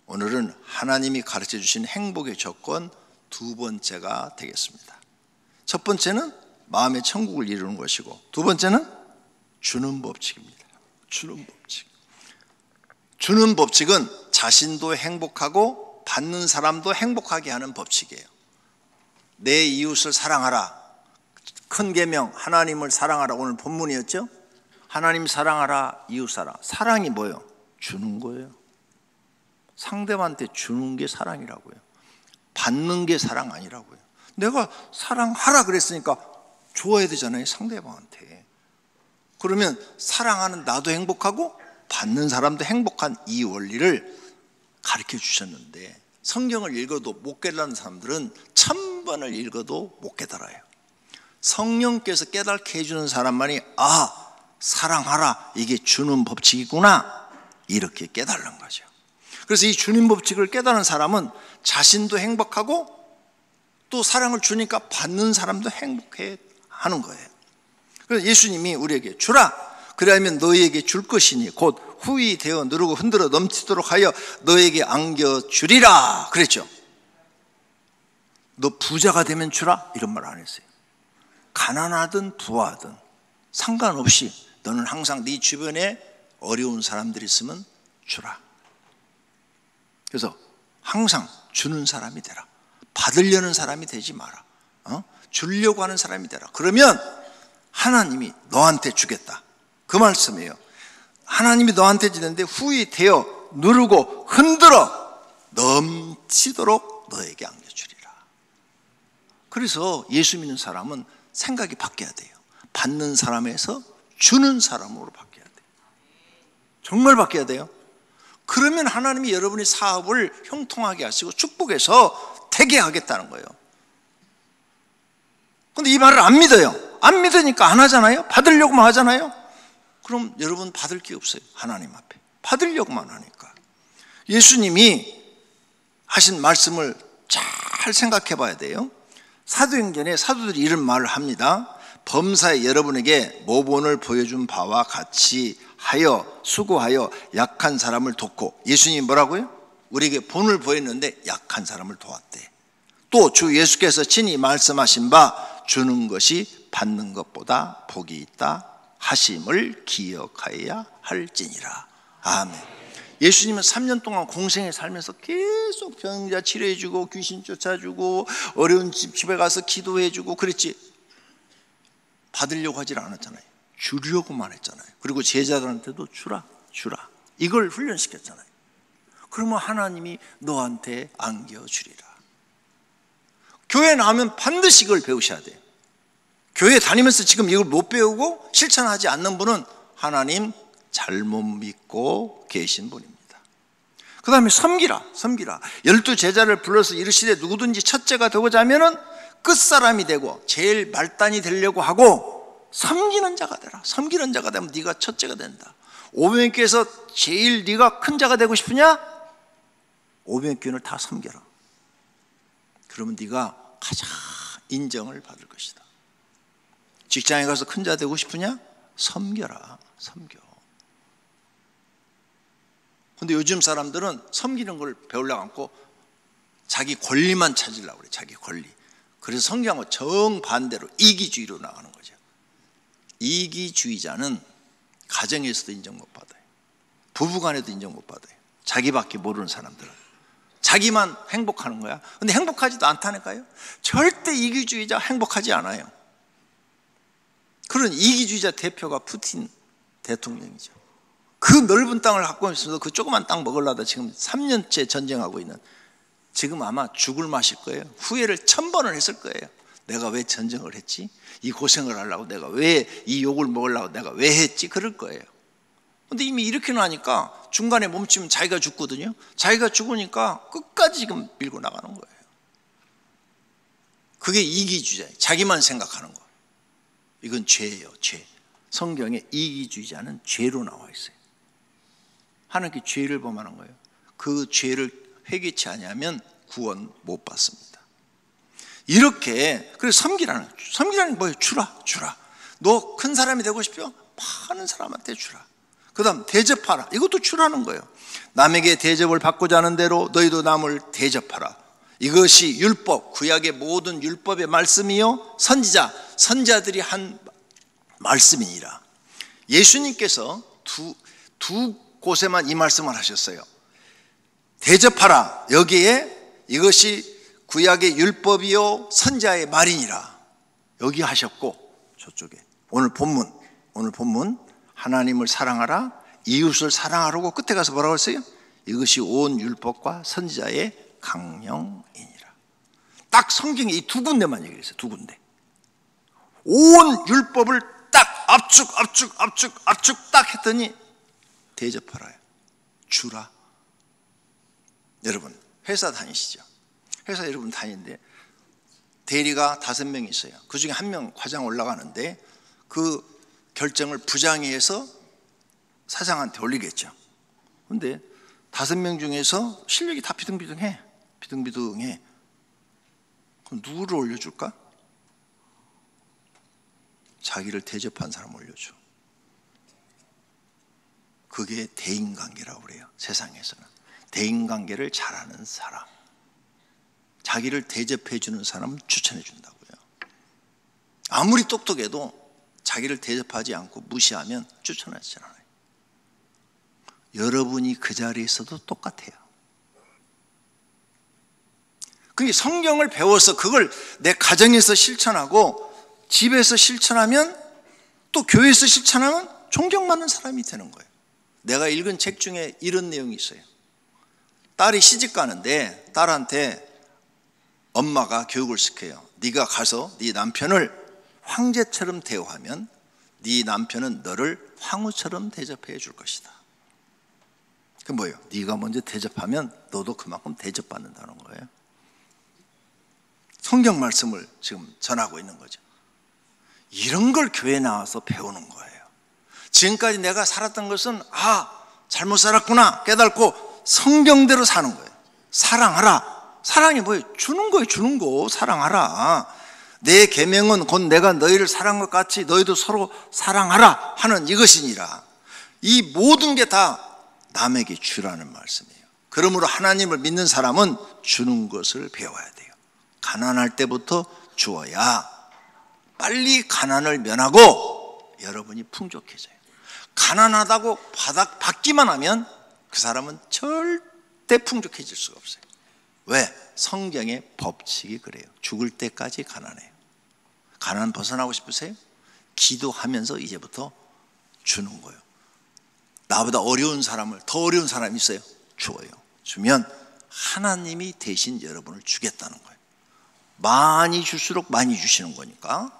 오늘은 하나님이 가르쳐 주신 행복의 조건 두 번째가 되겠습니다. 첫 번째는 마음의 천국을 이루는 것이고, 두 번째는 주는 법칙입니다. 주는 법칙. 주는 법칙은 자신도 행복하고 받는 사람도 행복하게 하는 법칙이에요. 내 이웃을 사랑하라. 큰 계명, 하나님을 사랑하라. 오늘 본문이었죠? 하나님 사랑하라, 이웃 사랑. 사랑이 뭐예요? 주는 거예요. 상대방한테 주는 게 사랑이라고요. 받는 게 사랑 아니라고요. 내가 사랑하라 그랬으니까 줘야 되잖아요, 상대방한테. 그러면 사랑하는 나도 행복하고 받는 사람도 행복한 이 원리를 가르쳐 주셨는데, 성경을 읽어도 못 깨달은 사람들은 1000번을 읽어도 못 깨달아요. 성령께서 깨닫게 해주는 사람만이 사랑하라, 이게 주는 법칙이구나, 이렇게 깨달는 거죠. 그래서 이 주님 법칙을 깨달은 사람은 자신도 행복하고 또 사랑을 주니까 받는 사람도 행복해 하는 거예요. 그래서 예수님이 우리에게 주라, 그리하면 너희에게 줄 것이니 곧 후히 되어 누르고 흔들어 넘치도록 하여 너에게 안겨주리라 그랬죠. 너 부자가 되면 주라, 이런 말 안 했어요. 가난하든 부하든 상관없이 너는 항상 네 주변에 어려운 사람들이 있으면 주라. 그래서 항상 주는 사람이 되라. 받으려는 사람이 되지 마라. 주려고 하는 사람이 되라. 그러면 하나님이 너한테 주겠다, 그 말씀이에요. 하나님이 너한테 주는데 후히 되어 누르고 흔들어 넘치도록 너에게 안겨주리라. 그래서 예수 믿는 사람은 생각이 바뀌어야 돼요. 받는 사람에서 주는 사람으로 바뀌어야 돼요. 정말 바뀌어야 돼요. 그러면 하나님이 여러분의 사업을 형통하게 하시고 축복해서 되게 하겠다는 거예요. 그런데 이 말을 안 믿어요. 안 믿으니까 안 하잖아요. 받으려고만 하잖아요. 그럼 여러분 받을 게 없어요. 하나님 앞에 받으려고만 하니까. 예수님이 하신 말씀을 잘 생각해 봐야 돼요. 사도행전에 사도들이 이런 말을 합니다. 범사에 여러분에게 모본을 보여준 바와 같이 하여 수고하여 약한 사람을 돕고. 예수님이 뭐라고요? 우리에게 본을 보였는데 약한 사람을 도왔대. 또 주 예수께서 친히 말씀하신 바 주는 것이 받는 것보다 복이 있다 하심을 기억하여야 할지니라. 아멘. 예수님은 3년 동안 공생에 살면서 계속 병자 치료해주고 귀신 쫓아주고 어려운 집에 가서 기도해주고 그랬지, 받으려고 하질 않았잖아요. 주려고만 했잖아요. 그리고 제자들한테도 주라 이걸 훈련시켰잖아요. 그러면 하나님이 너한테 안겨주리라. 교회 나오면 반드시 이걸 배우셔야 돼요. 교회 다니면서 지금 이걸 못 배우고 실천하지 않는 분은 하나님 잘못 믿고 계신 분입니다. 그 다음에 섬기라. 12 제자를 불러서 이르시되 누구든지 첫째가 되고자 하면은 끝사람이 되고 제일 말단이 되려고 하고 섬기는 자가 되라. 섬기는 자가 되면 네가 첫째가 된다. 500교회에서 제일 네가 큰 자가 되고 싶으냐? 500교회를 다 섬겨라. 그러면 네가 가장 인정을 받을 것이다. 직장에 가서 큰 자 되고 싶으냐? 섬겨라. 섬겨. 근데 요즘 사람들은 섬기는 걸 배우려고 않고 자기 권리만 찾으려고 그래. 자기 권리. 그래서 성경하고 정반대로 이기주의로 나가는 거죠. 이기주의자는 가정에서도 인정 못 받아요. 부부간에도 인정 못 받아요. 자기밖에 모르는 사람들은 자기만 행복하는 거야. 근데 행복하지도 않다니까요. 절대 이기주의자 행복하지 않아요. 그런 이기주의자 대표가 푸틴 대통령이죠. 그 넓은 땅을 갖고 있으면서 그 조그만 땅 먹으려다 지금 3년째 전쟁하고 있는, 지금 아마 죽을 맛일 거예요. 후회를 1000번을 했을 거예요. 내가 왜 전쟁을 했지? 이 고생을 하려고 내가 왜 이 욕을 먹으려고 내가 왜 했지? 그럴 거예요. 근데 이미 이렇게 나니까 중간에 멈추면 자기가 죽거든요. 자기가 죽으니까 끝까지 지금 밀고 나가는 거예요. 그게 이기주의자예요. 자기만 생각하는 거. 이건 죄예요, 죄. 성경에 이기주의자는 죄로 나와 있어요. 하나님께 죄를 범하는 거예요. 그 죄를 회개치 아니하면 구원 못 받습니다. 이렇게, 그래서 섬기라는 게 뭐예요? 주라. 너 큰 사람이 되고 싶죠? 많은 사람한테 주라. 그 다음 대접하라. 이것도 주라는 거예요. 남에게 대접을 받고자 하는 대로 너희도 남을 대접하라. 이것이 율법, 구약의 모든 율법의 말씀이요 선지자들이 한 말씀이니라. 예수님께서 두 곳에만 이 말씀을 하셨어요. 대접하라. 여기에 이것이 구약의 율법이요 선지자의 말이니라. 여기 하셨고, 저쪽에 오늘 본문 하나님을 사랑하라, 이웃을 사랑하라고 끝에 가서 뭐라고 했어요? 이것이 온 율법과 선지자의 강령이니라. 딱 성경에 이 두 군데만 얘기했어요. 두 군데. 온 율법을 딱 압축 딱 했더니 대접하라, 주라. 여러분 회사 다니시죠? 회사 여러분 다니는데 대리가 5명 있어요. 그 중에 1명 과장 올라가는데 그 결정을 부장이 해서 사장한테 올리겠죠. 그런데 5명 중에서 실력이 다 비등비등해. 그럼 누구를 올려줄까? 자기를 대접한 사람 올려줘. 그게 대인관계라고 그래요. 세상에서는 대인관계를 잘하는 사람, 자기를 대접해 주는 사람을 추천해 준다고요. 아무리 똑똑해도 자기를 대접하지 않고 무시하면 추천하지 않아요. 여러분이 그 자리에 있어도 똑같아요. 그게 성경을 배워서 그걸 내 가정에서 실천하고 집에서 실천하면 또 교회에서 실천하면 존경받는 사람이 되는 거예요. 내가 읽은 책 중에 이런 내용이 있어요. 딸이 시집 가는데 딸한테 엄마가 교육을 시켜요. 네가 가서 네 남편을 황제처럼 대우하면 네 남편은 너를 황후처럼 대접해 줄 것이다. 그 뭐예요? 네가 먼저 대접하면 너도 그만큼 대접받는다는 거예요. 성경 말씀을 지금 전하고 있는 거죠. 이런 걸 교회에 나와서 배우는 거예요. 지금까지 내가 살았던 것은 잘못 살았구나 깨닫고 성경대로 사는 거예요. 사랑하라. 사랑이 뭐예요? 주는 거예요. 주는 거. 사랑하라. 내 계명은 곧 내가 너희를 사랑한 것 같이 너희도 서로 사랑하라 하는 이것이니라. 이 모든 게 다 남에게 주라는 말씀이에요. 그러므로 하나님을 믿는 사람은 주는 것을 배워야 돼요. 가난할 때부터 주어야 빨리 가난을 면하고 여러분이 풍족해져요. 가난하다고 받기만 하면 그 사람은 절대 풍족해질 수가 없어요. 왜? 성경의 법칙이 그래요. 죽을 때까지 가난해요. 가난 벗어나고 싶으세요? 기도하면서 이제부터 주는 거예요. 나보다 어려운 사람을, 더 어려운 사람이 있어요. 주어요. 주면 하나님이 대신 여러분을 주겠다는 거예요. 많이 줄수록 많이 주시는 거니까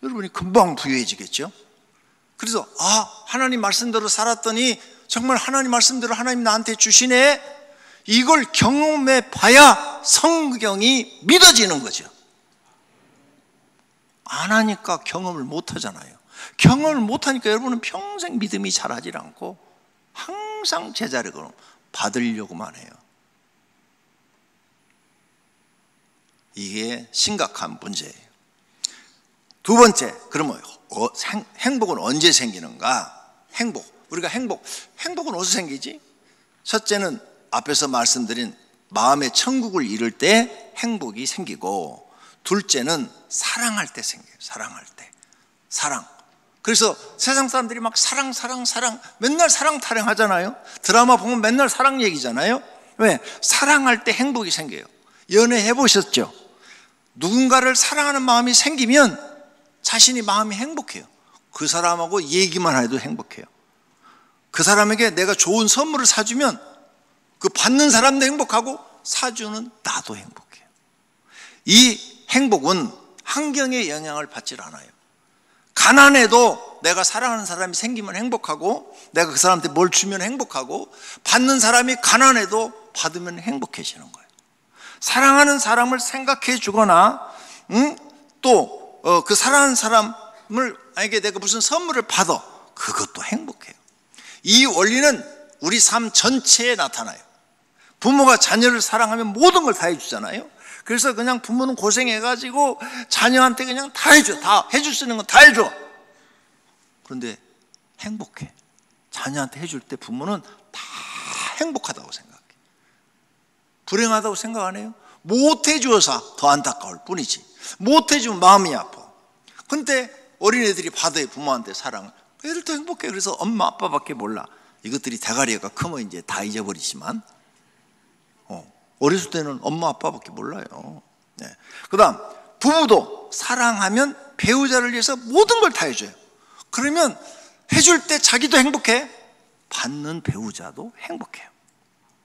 여러분이 금방 부유해지겠죠. 그래서 하나님 말씀대로 살았더니 정말 하나님 말씀대로 하나님 나한테 주시네. 이걸 경험해 봐야 성경이 믿어지는 거죠. 안 하니까 경험을 못 하잖아요. 경험을 못 하니까 여러분은 평생 믿음이 자라질 않고 항상 제자리로 받으려고만 해요. 이게 심각한 문제예요. 두 번째, 그러면 행복은 언제 생기는가? 우리가 행복은 어디서 생기지? 첫째는 앞에서 말씀드린 마음의 천국을 이룰 때 행복이 생기고, 둘째는 사랑할 때 생겨요. 사랑. 그래서 세상 사람들이 막 사랑 맨날 사랑 타령하잖아요. 드라마 보면 맨날 사랑 얘기잖아요. 왜? 사랑할 때 행복이 생겨요. 연애해 보셨죠? 누군가를 사랑하는 마음이 생기면 자신이 마음이 행복해요. 그 사람하고 얘기만 해도 행복해요. 그 사람에게 내가 좋은 선물을 사주면 그 받는 사람도 행복하고 사주는 나도 행복해요. 이 행복은 환경의 영향을 받질 않아요. 가난해도 내가 사랑하는 사람이 생기면 행복하고, 내가 그 사람한테 뭘 주면 행복하고, 받는 사람이 가난해도 받으면 행복해지는 거예요. 사랑하는 사람을 생각해 주거나 또 그 사랑하는 사람을 만약에 내가 무슨 선물을 받아, 그것도 행복해요. 이 원리는 우리 삶 전체에 나타나요. 부모가 자녀를 사랑하면 모든 걸 다 해주잖아요. 그래서 그냥 부모는 고생해가지고 자녀한테 그냥 다 해줘. 다 해줄 수 있는 건 다 해줘. 그런데 행복해. 자녀한테 해줄 때 부모는 다 행복하다고 생각해요. 불행하다고 생각 안 해요? 못 해줘서 더 안타까울 뿐이지. 못 해주면 마음이 아파. 근데 어린애들이 받아요, 부모한테 사랑을. 애들도 행복해. 그래서 엄마 아빠밖에 몰라. 이것들이 대가리가 크면 이제 다 잊어버리지만 어렸을 때는 엄마 아빠밖에 몰라요. 네. 그 다음 부부도 사랑하면 배우자를 위해서 모든 걸 다 해줘요. 그러면 해줄 때 자기도 행복해, 받는 배우자도 행복해요.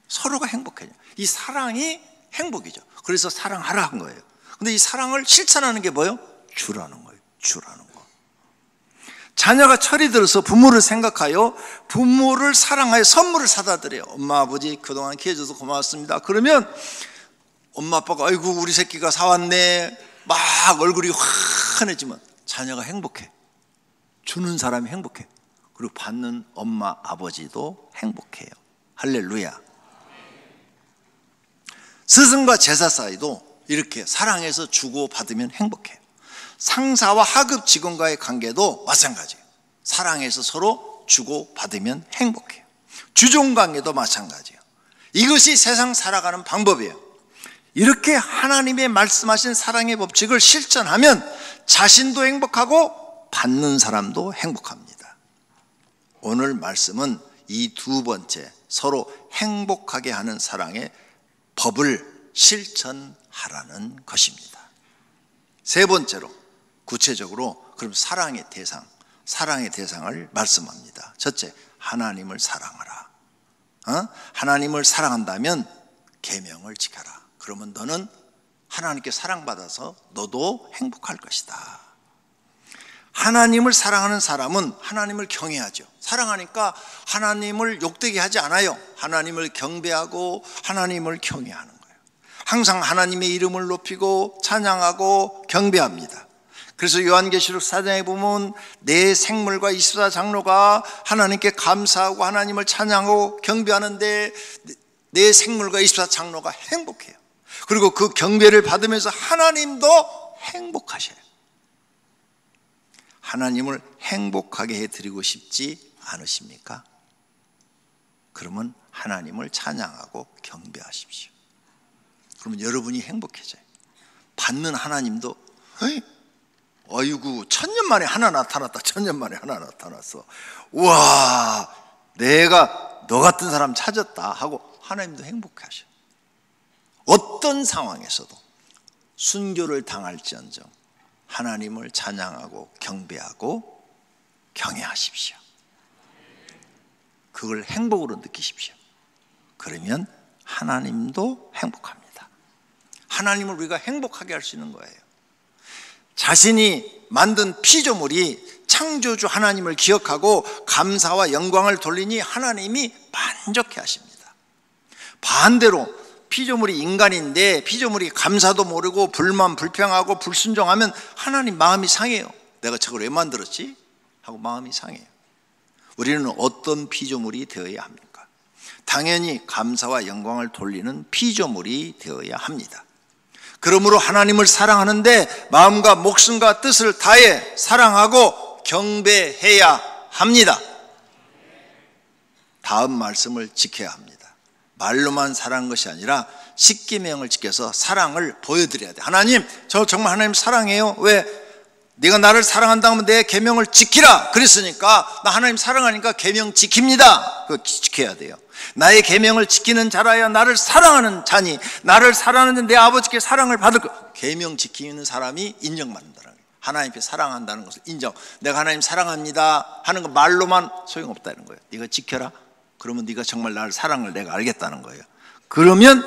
서로가 행복해요. 이 사랑이 행복이죠. 그래서 사랑하라 한 거예요. 근데 이 사랑을 실천하는 게 뭐예요? 주라는 거예요. 주라는 거. 자녀가 철이 들어서 부모를 생각하여 부모를 사랑하여 선물을 사다 드려요. 엄마 아버지 그동안 키워줘서 고맙습니다. 그러면 엄마 아빠가 아이고 우리 새끼가 사왔네 막 얼굴이 환해지면 자녀가 행복해. 주는 사람이 행복해. 그리고 받는 엄마 아버지도 행복해요. 할렐루야. 스승과 제자 사이도 이렇게 사랑해서 주고 받으면 행복해요. 상사와 하급 직원과의 관계도 마찬가지예요. 사랑해서 서로 주고 받으면 행복해요. 주종 관계도 마찬가지예요. 이것이 세상 살아가는 방법이에요. 이렇게 하나님의 말씀하신 사랑의 법칙을 실천하면 자신도 행복하고 받는 사람도 행복합니다. 오늘 말씀은 이 두 번째 서로 행복하게 하는 사랑의 법을 실천하라는 것입니다. 세 번째로 구체적으로 그럼 사랑의 대상을 말씀합니다. 첫째, 하나님을 사랑하라. 하나님을 사랑한다면 계명을 지켜라. 그러면 너는 하나님께 사랑받아서 너도 행복할 것이다. 하나님을 사랑하는 사람은 하나님을 경외하죠. 사랑하니까 하나님을 욕되게 하지 않아요. 하나님을 경배하고 하나님을 경외하는 거예요. 항상 하나님의 이름을 높이고 찬양하고 경배합니다. 그래서 요한계시록 4장에 보면 내 생물과 24장로가 하나님께 감사하고 하나님을 찬양하고 경배하는데 내 생물과 24장로가 행복해요. 그리고 그 경배를 받으면서 하나님도 행복하셔요. 하나님을 행복하게 해드리고 싶지 않으십니까? 그러면 하나님을 찬양하고 경배하십시오. 그러면 여러분이 행복해져요. 받는 하나님도 어이구 1000년 만에 하나 나타났다. 1000년 만에 하나 나타났어. 우와 내가 너 같은 사람 찾았다 하고 하나님도 행복하셔. 어떤 상황에서도 순교를 당할지언정 하나님을 찬양하고 경배하고 경외하십시오. 그걸 행복으로 느끼십시오. 그러면 하나님도 행복합니다. 하나님을 우리가 행복하게 할 수 있는 거예요. 자신이 만든 피조물이 창조주 하나님을 기억하고 감사와 영광을 돌리니 하나님이 만족해 하십니다. 반대로 피조물이 인간인데 피조물이 감사도 모르고 불만 불평하고 불순종하면 하나님 마음이 상해요. 내가 저걸 왜 만들었지? 하고 마음이 상해요. 우리는 어떤 피조물이 되어야 합니까? 당연히 감사와 영광을 돌리는 피조물이 되어야 합니다. 그러므로 하나님을 사랑하는데 마음과 목숨과 뜻을 다해 사랑하고 경배해야 합니다. 다음 말씀을 지켜야 합니다. 말로만 사랑한 것이 아니라 십계명을 지켜서 사랑을 보여드려야 돼. 하나님, 저 정말 하나님 사랑해요. 왜? 네가 나를 사랑한다 하면 내 계명을 지키라 그랬으니까 나 하나님 사랑하니까 계명 지킵니다. 그거 지켜야 돼요. 나의 계명을 지키는 자라야 나를 사랑하는 자니 나를 사랑하는 내 아버지께 사랑을 받을 것. 계명 지키는 사람이 인정받는다는 거예요. 하나님께 사랑한다는 것을 인정. 내가 하나님 사랑합니다 하는 거 말로만 소용없다는 거예요. 네가 지켜라. 그러면 네가 정말 나를 사랑을 내가 알겠다는 거예요. 그러면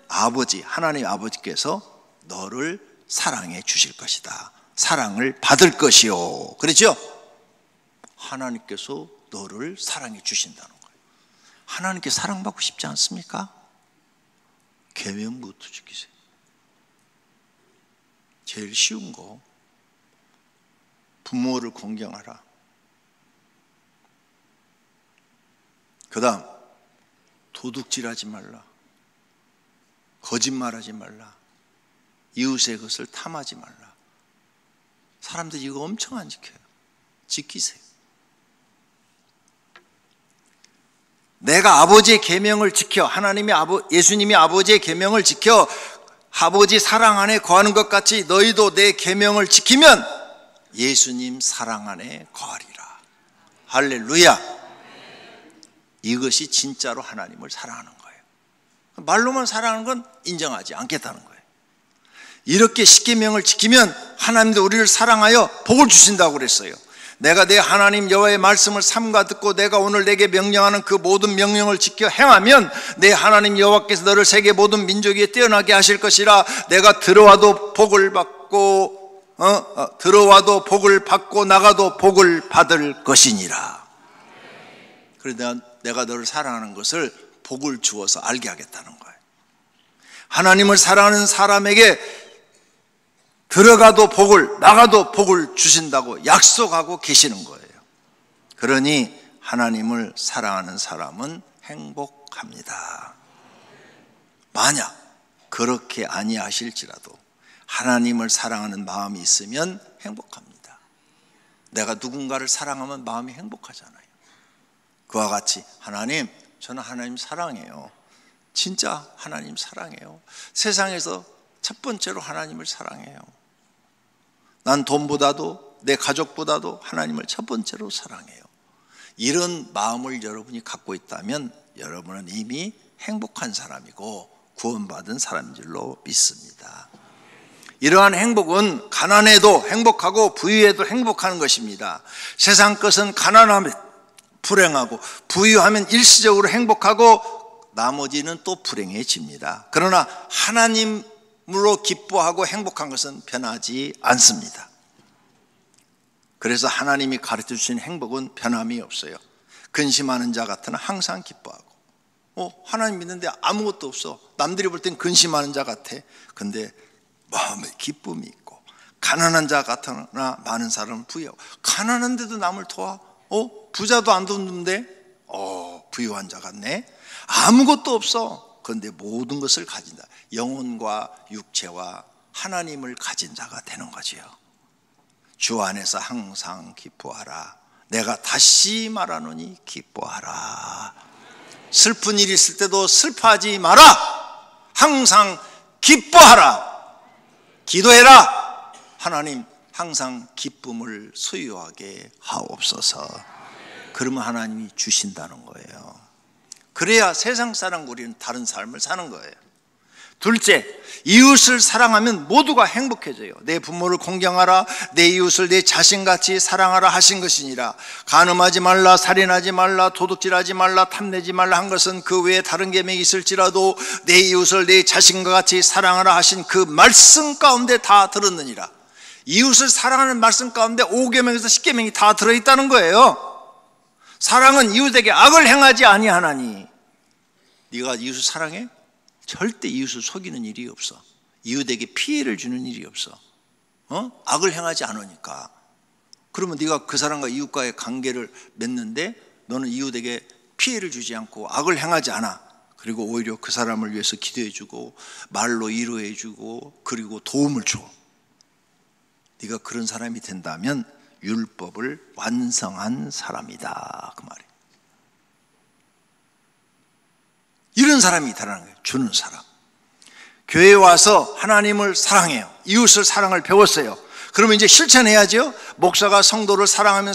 아버지, 하나님 아버지께서 너를 사랑해 주실 것이다. 사랑을 받을 것이요. 그렇죠? 하나님께서 너를 사랑해 주신다는 거예요. 하나님께 사랑받고 싶지 않습니까? 계명부터 지키세요. 제일 쉬운 거. 부모를 공경하라. 그 다음 도둑질하지 말라. 거짓말하지 말라. 이웃의 것을 탐하지 말라. 사람들이 이거 엄청 안 지켜요. 지키세요. 내가 아버지의 계명을 지켜, 예수님이 아버지의 계명을 지켜 아버지 사랑 안에 거하는 것 같이 너희도 내 계명을 지키면 예수님 사랑 안에 거하리라. 할렐루야. 이것이 진짜로 하나님을 사랑하는 거예요. 말로만 사랑하는 건 인정하지 않겠다는 거예요. 이렇게 십계명을 지키면 하나님도 우리를 사랑하여 복을 주신다고 그랬어요. 내가 내 하나님 여호와의 말씀을 삼가 듣고 내가 오늘 내게 명령하는 그 모든 명령을 지켜 행하면 내 하나님 여호와께서 너를 세계 모든 민족 위에 뛰어나게 하실 것이라. 내가 들어와도 복을 받고 나가도 복을 받을 것이니라. 그래서 내가 너를 사랑하는 것을 복을 주어서 알게 하겠다는 거예요. 하나님을 사랑하는 사람에게 들어가도 복을, 나가도 복을 주신다고 약속하고 계시는 거예요. 그러니 하나님을 사랑하는 사람은 행복합니다. 만약 그렇게 아니하실지라도 하나님을 사랑하는 마음이 있으면 행복합니다. 내가 누군가를 사랑하면 마음이 행복하잖아요. 그와 같이 하나님, 저는 하나님 사랑해요. 진짜 하나님 사랑해요. 세상에서 첫 번째로 하나님을 사랑해요. 난 돈보다도 내 가족보다도 하나님을 첫 번째로 사랑해요. 이런 마음을 여러분이 갖고 있다면 여러분은 이미 행복한 사람이고 구원받은 사람인 줄로 믿습니다. 이러한 행복은 가난해도 행복하고 부유해도 행복한 것입니다. 세상 것은 가난하면 불행하고 부유하면 일시적으로 행복하고 나머지는 또 불행해집니다. 그러나 하나님으로 기뻐하고 행복한 것은 변하지 않습니다. 그래서 하나님이 가르쳐 주신 행복은 변함이 없어요. 근심하는 자 같으나 항상 기뻐하고. 하나님 믿는데 아무것도 없어. 남들이 볼 땐 근심하는 자 같아. 근데 마음에 기쁨이 있고. 가난한 자 같으나 많은 사람은 부유하고. 가난한데도 남을 도와. 부자도 안 돕는데 부유한 자 같네. 아무것도 없어. 그런데 모든 것을 가진다. 영혼과 육체와 하나님을 가진 자가 되는 거지요. 주 안에서 항상 기뻐하라. 내가 다시 말하노니 기뻐하라. 슬픈 일이 있을 때도 슬퍼하지 마라. 항상 기뻐하라. 기도해라. 하나님 항상 기쁨을 소유하게 하옵소서. 그러면 하나님이 주신다는 거예요. 그래야 세상 사람과 우리는 다른 삶을 사는 거예요. 둘째, 이웃을 사랑하면 모두가 행복해져요. 내 부모를 공경하라. 내 이웃을 내 자신같이 사랑하라 하신 것이니라. 간음하지 말라, 살인하지 말라, 도둑질하지 말라, 탐내지 말라 한 것은 그 외에 다른 계명이 있을지라도 내 이웃을 내 자신과 같이 사랑하라 하신 그 말씀 가운데 다 들었느니라. 이웃을 사랑하는 말씀 가운데 5계명에서 10계명이 다 들어있다는 거예요. 사랑은 이웃에게 악을 행하지 아니하나니. 네가 이웃을 사랑해? 절대 이웃을 속이는 일이 없어. 이웃에게 피해를 주는 일이 없어. 악을 행하지 않으니까. 그러면 네가 그 사람과 이웃과의 관계를 맺는데 너는 이웃에게 피해를 주지 않고 악을 행하지 않아. 그리고 오히려 그 사람을 위해서 기도해주고 말로 위로해주고 그리고 도움을 줘. 네가 그런 사람이 된다면 율법을 완성한 사람이다, 그 말이에요. 이런 사람이 있다는 거예요. 주는 사람. 교회에 와서 하나님을 사랑해요. 이웃을 사랑을 배웠어요. 그러면 이제 실천해야죠. 목사가 성도를 사랑하면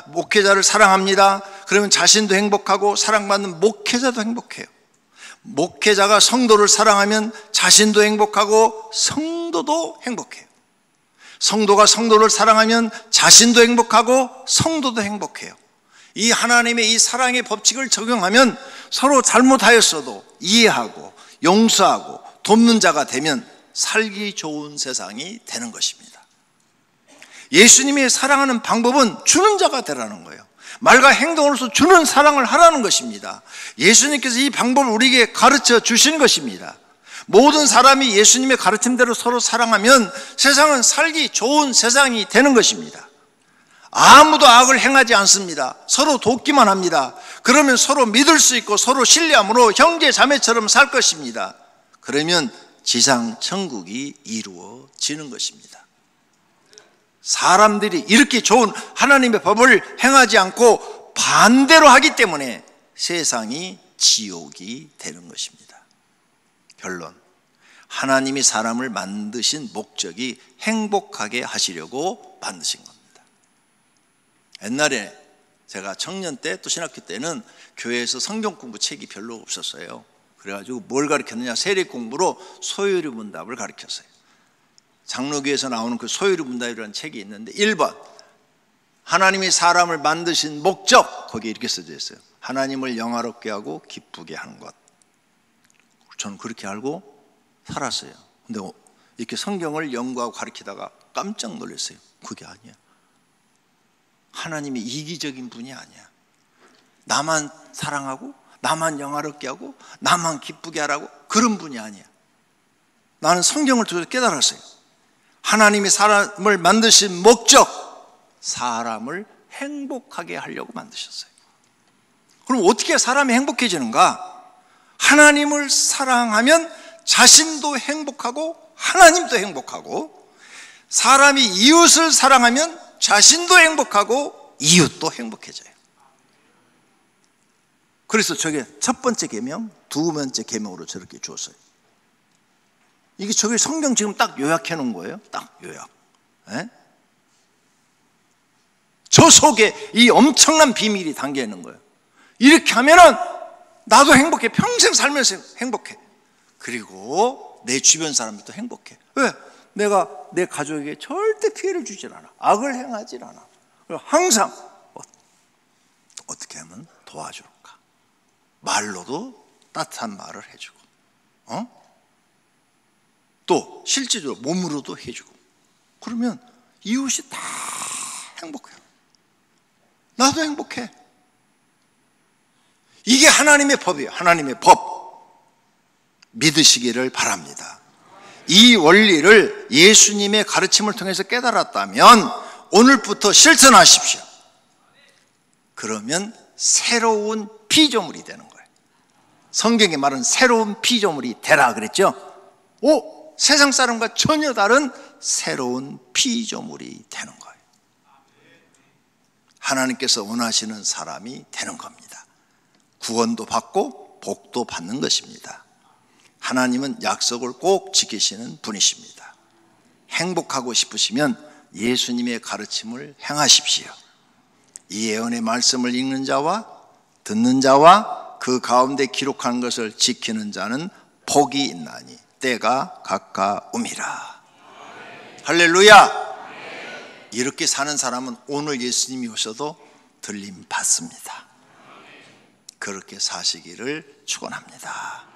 목회자를 사랑합니다. 그러면 자신도 행복하고 사랑받는 목회자도 행복해요. 목회자가 성도를 사랑하면 자신도 행복하고 성도도 행복해요. 성도가 성도를 사랑하면 자신도 행복하고 성도도 행복해요. 이 하나님의 이 사랑의 법칙을 적용하면 서로 잘못하였어도 이해하고 용서하고 돕는 자가 되면 살기 좋은 세상이 되는 것입니다. 예수님이 사랑하는 방법은 주는 자가 되라는 거예요. 말과 행동으로서 주는 사랑을 하라는 것입니다. 예수님께서 이 방법을 우리에게 가르쳐 주신 것입니다. 모든 사람이 예수님의 가르침대로 서로 사랑하면 세상은 살기 좋은 세상이 되는 것입니다. 아무도 악을 행하지 않습니다. 서로 돕기만 합니다. 그러면 서로 믿을 수 있고 서로 신뢰함으로 형제 자매처럼 살 것입니다. 그러면 지상 천국이 이루어지는 것입니다. 사람들이 이렇게 좋은 하나님의 법을 행하지 않고 반대로 하기 때문에 세상이 지옥이 되는 것입니다. 결론, 하나님이 사람을 만드신 목적이 행복하게 하시려고 만드신 겁니다. 옛날에 제가 청년 때 또 신학교 때는 교회에서 성경 공부 책이 별로 없었어요. 그래가지고 뭘 가르쳤느냐, 세례 공부로 소요리 문답을 가르쳤어요. 장로교에서 나오는 그 소요리 문답이라는 책이 있는데 1번 하나님이 사람을 만드신 목적, 거기에 이렇게 써져 있어요. 하나님을 영화롭게 하고 기쁘게 하는 것. 저는 그렇게 알고 살았어요. 근데 이렇게 성경을 연구하고 가르치다가 깜짝 놀랐어요. 그게 아니야. 하나님이 이기적인 분이 아니야. 나만 사랑하고 나만 영화롭게 하고 나만 기쁘게 하라고 그런 분이 아니야. 나는 성경을 통해서 깨달았어요. 하나님이 사람을 만드신 목적, 사람을 행복하게 하려고 만드셨어요. 그럼 어떻게 사람이 행복해지는가? 하나님을 사랑하면 자신도 행복하고 하나님도 행복하고, 사람이 이웃을 사랑하면 자신도 행복하고 이웃도 행복해져요. 그래서 저게 첫 번째 계명, 두 번째 계명으로 저렇게 주었어요. 이게 저게 성경 지금 딱 요약해 놓은 거예요. 딱 요약. 에? 저 속에 이 엄청난 비밀이 담겨 있는 거예요. 이렇게 하면은 나도 행복해. 평생 살면서 행복해. 그리고 내 주변 사람들도 행복해. 왜? 내가 내 가족에게 절대 피해를 주질 않아. 악을 행하질 않아. 그리고 항상 어떻게 하면 도와줄까? 말로도 따뜻한 말을 해주고, 또 실제적으로 몸으로도 해주고, 그러면 이웃이 다 행복해요. 나도 행복해. 이게 하나님의 법이에요. 하나님의 법. 믿으시기를 바랍니다. 이 원리를 예수님의 가르침을 통해서 깨달았다면 오늘부터 실천하십시오. 그러면 새로운 피조물이 되는 거예요. 성경에 말은 새로운 피조물이 되라 그랬죠. 세상 사람과 전혀 다른 새로운 피조물이 되는 거예요. 하나님께서 원하시는 사람이 되는 겁니다. 구원도 받고 복도 받는 것입니다. 하나님은 약속을 꼭 지키시는 분이십니다. 행복하고 싶으시면 예수님의 가르침을 행하십시오. 이 예언의 말씀을 읽는 자와 듣는 자와 그 가운데 기록한 것을 지키는 자는 복이 있나니 때가 가까움이라. 할렐루야. 이렇게 사는 사람은 오늘 예수님이 오셔도 들림 받습니다. 그렇게 사시기를 축원합니다.